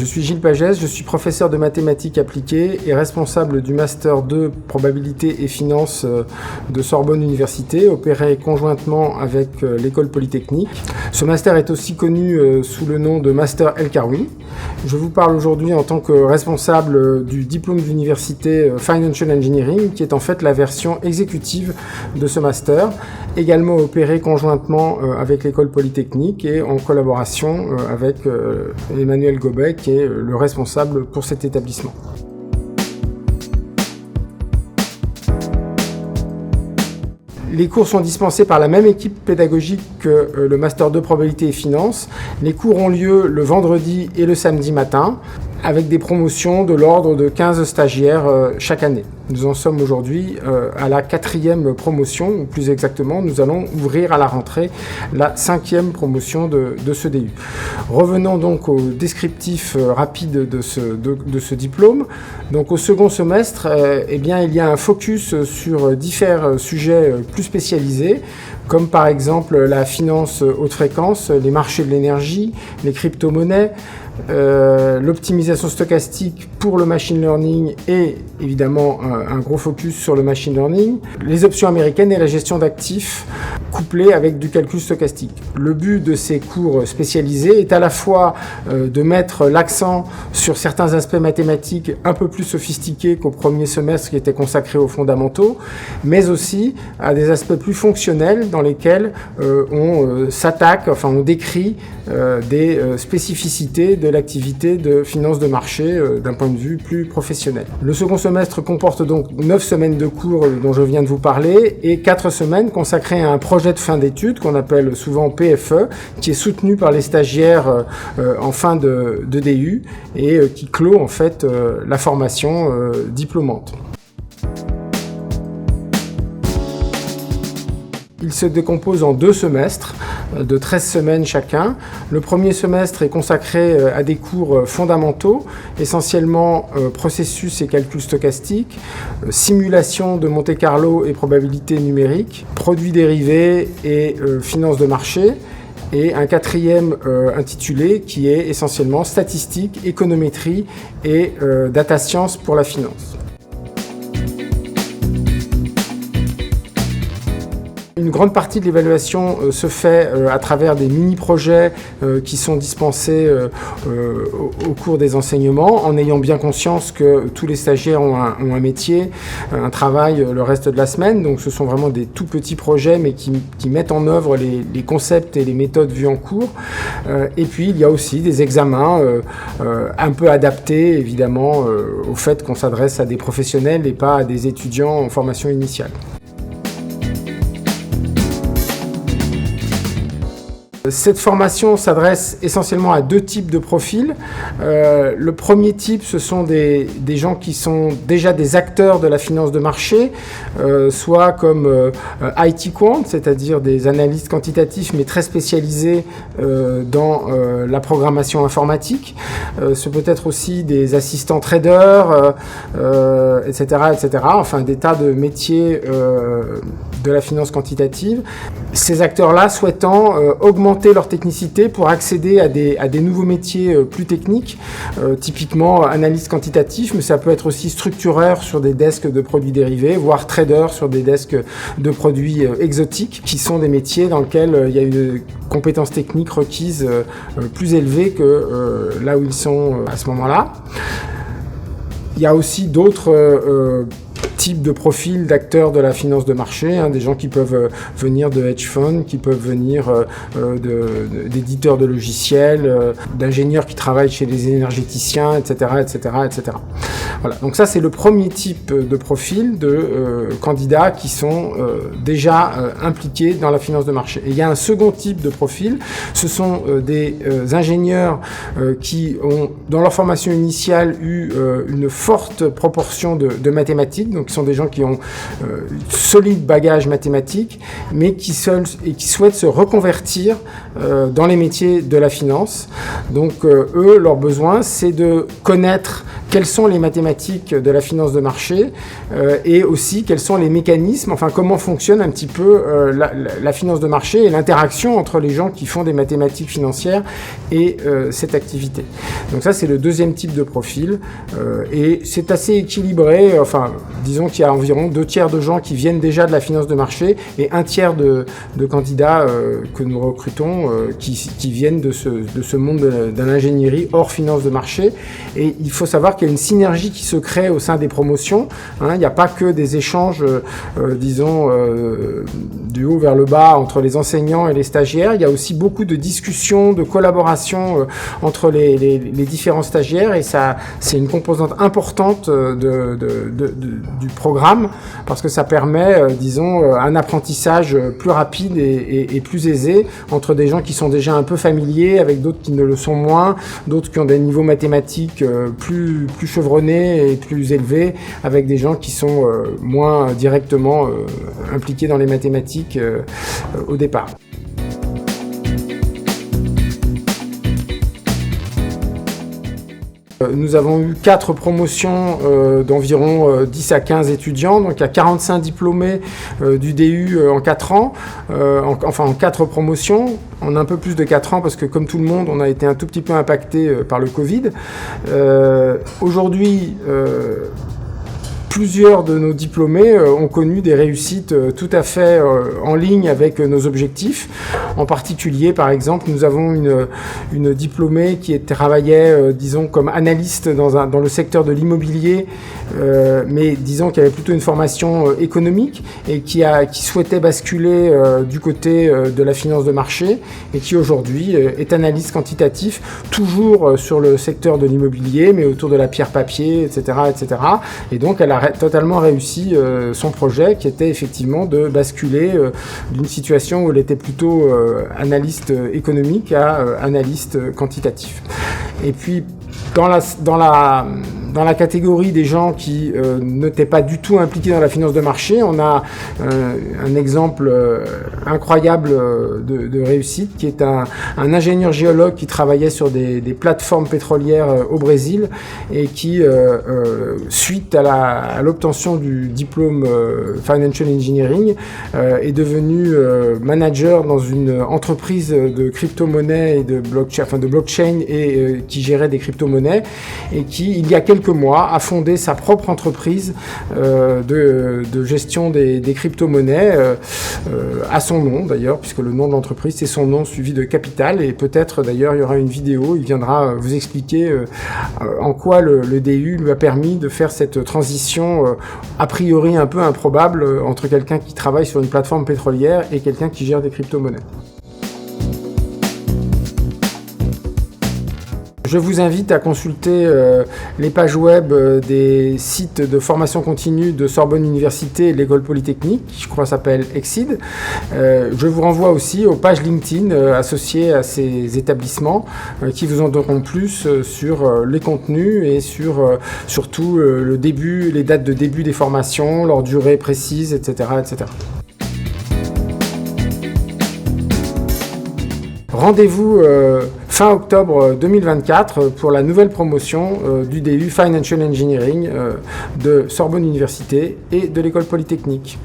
suis Gilles Pagès, je suis professeur de mathématiques appliquées et responsable du Master 2 Probabilité et Finance de Sorbonne Université, opéré conjointement avec l'École Polytechnique. Ce master est aussi connu sous le nom de Master El Karoui. Je vous parle aujourd'hui en tant que responsable du diplôme d'université Financial Engineering, qui est en fait la version exécutive de ce master, également opéré conjointement avec l'École Polytechnique et en collaboration avec Emmanuel Gobet, qui est le responsable pour cet établissement. Les cours sont dispensés par la même équipe pédagogique que le Master 2 Probabilité et Finance. Les cours ont lieu le vendredi et le samedi matin, avec des promotions de l'ordre de 15 stagiaires chaque année. Nous en sommes aujourd'hui à la 4e promotion, ou plus exactement, nous allons ouvrir à la rentrée la 5e promotion de ce DU. Revenons donc au descriptif rapide de ce diplôme. Donc au second semestre, il y a un focus sur différents sujets plus spécialisés, comme par exemple la finance haute fréquence, les marchés de l'énergie, les crypto-monnaies, l'optimisation stochastique pour le machine learning et évidemment un gros focus sur le machine learning, les options américaines et la gestion d'actifs couplées avec du calcul stochastique. Le but de ces cours spécialisés est à la fois de mettre l'accent sur certains aspects mathématiques un peu plus sophistiqués qu'au premier semestre qui était consacré aux fondamentaux, mais aussi à des aspects plus fonctionnels dans lesquels on décrit des spécificités de l'activité de finance de marché d'un point de vue plus professionnel. Le second semestre comporte donc 9 semaines de cours dont je viens de vous parler et 4 semaines consacrées à un projet de fin d'études qu'on appelle souvent PFE, qui est soutenu par les stagiaires en fin de DU et qui clôt en fait la formation diplômante. Il se décompose en 2 semestres de 13 semaines chacun. Le premier semestre est consacré à des cours fondamentaux, essentiellement processus et calcul stochastique, simulation de Monte-Carlo et probabilité numérique, produits dérivés et finance de marché, et un 4e intitulé qui est essentiellement statistique, économétrie et data science pour la finance. Une grande partie de l'évaluation se fait à travers des mini-projets qui sont dispensés au cours des enseignements, en ayant bien conscience que tous les stagiaires ont un métier, un travail le reste de la semaine. Donc ce sont vraiment des tout petits projets, mais qui mettent en œuvre les concepts et les méthodes vues en cours. Et puis il y a aussi des examens un peu adaptés, évidemment, au fait qu'on s'adresse à des professionnels et pas à des étudiants en formation initiale. Cette formation s'adresse essentiellement à 2 types de profils. Le premier type, ce sont des gens qui sont déjà des acteurs de la finance de marché, soit comme IT Quant, c'est-à-dire des analystes quantitatifs mais très spécialisés dans la programmation informatique. Ce peut être aussi des assistants traders, etc., enfin des tas de métiers de la finance quantitative. Ces acteurs-là souhaitant augmenter leur technicité pour accéder à des nouveaux métiers plus techniques, typiquement analyste quantitatif, mais ça peut être aussi structureur sur des desks de produits dérivés, voire trader sur des desks de produits exotiques, qui sont des métiers dans lesquels il y a une compétence technique requise plus élevée que là où ils sont à ce moment-là. Il y a aussi d'autres type de profil d'acteurs de la finance de marché, des gens qui peuvent venir de hedge funds, qui peuvent venir d'éditeurs de logiciels, d'ingénieurs qui travaillent chez les énergéticiens, etc. Voilà. Donc ça, c'est le premier type de profil de candidats qui sont déjà impliqués dans la finance de marché. Et il y a un second type de profil, ce sont des ingénieurs qui ont, dans leur formation initiale, eu une forte proportion de mathématiques, donc qui sont des gens qui ont solide bagage mathématique, mais qui souhaitent se reconvertir dans les métiers de la finance. Donc eux, leur besoin, c'est de connaître quelles sont les mathématiques de la finance de marché et aussi quels sont les mécanismes, enfin comment fonctionne un petit peu la finance de marché et l'interaction entre les gens qui font des mathématiques financières et cette activité. Donc ça, c'est le deuxième type de profil et c'est assez équilibré. Enfin, disons qu'il y a environ 2/3 de gens qui viennent déjà de la finance de marché et 1/3 de candidats que nous recrutons qui viennent de ce monde de l'ingénierie hors finance de marché. Et il faut savoir qu'il y a une synergie qui se crée au sein des promotions. Il n'y a pas que des échanges, disons, du haut vers le bas entre les enseignants et les stagiaires. Il y a aussi beaucoup de discussions, de collaboration entre les différents stagiaires et ça, c'est une composante importante du programme parce que ça permet, disons, un apprentissage plus rapide et plus aisé entre des gens qui sont déjà un peu familiers avec d'autres qui ne le sont moins, d'autres qui ont des niveaux mathématiques plus chevronnés et plus élevés, avec des gens qui sont moins directement impliqués dans les mathématiques au départ. Nous avons eu 4 promotions d'environ 10 à 15 étudiants, donc il y a 45 diplômés du DU en 4 ans, en 4 promotions, en un peu plus de 4 ans parce que comme tout le monde, on a été un tout petit peu impacté par le Covid. Aujourd'hui, plusieurs de nos diplômés ont connu des réussites tout à fait en ligne avec nos objectifs. En particulier, par exemple, nous avons une diplômée qui travaillait, disons, comme analyste dans le secteur de l'immobilier, mais disons qu'elle avait plutôt une formation économique et qui souhaitait basculer du côté de la finance de marché et qui aujourd'hui est analyste quantitatif, toujours sur le secteur de l'immobilier, mais autour de la pierre-papier, etc., etc. Et donc, elle a totalement réussi son projet qui était effectivement de basculer d'une situation où elle était plutôt analyste économique à analyste quantitatif. Et puis dans la catégorie des gens qui n'étaient pas du tout impliqués dans la finance de marché, on a un exemple incroyable de réussite qui est un ingénieur géologue qui travaillait sur des plateformes pétrolières au Brésil et qui, suite à l'obtention du diplôme Financial Engineering, est devenu manager dans une entreprise de crypto-monnaies et de blockchain et qui gérait des crypto-monnaies et qui, il y a quelques mois, a fondé sa propre entreprise de gestion des crypto-monnaies à son nom d'ailleurs, puisque le nom de l'entreprise c'est son nom suivi de capital et peut-être d'ailleurs il y aura une vidéo, il viendra vous expliquer en quoi le DU lui a permis de faire cette transition a priori un peu improbable entre quelqu'un qui travaille sur une plateforme pétrolière et quelqu'un qui gère des crypto-monnaies. Je vous invite à consulter les pages web des sites de formation continue de Sorbonne Université et de l'École Polytechnique, qui je crois s'appelle EXID. Je vous renvoie aussi aux pages LinkedIn associées à ces établissements qui vous en donneront plus sur les contenus et sur surtout le début, les dates de début des formations, leur durée précise, etc., etc. Rendez-vous fin octobre 2024 pour la nouvelle promotion du DU Financial Engineering de Sorbonne Université et de l'École Polytechnique.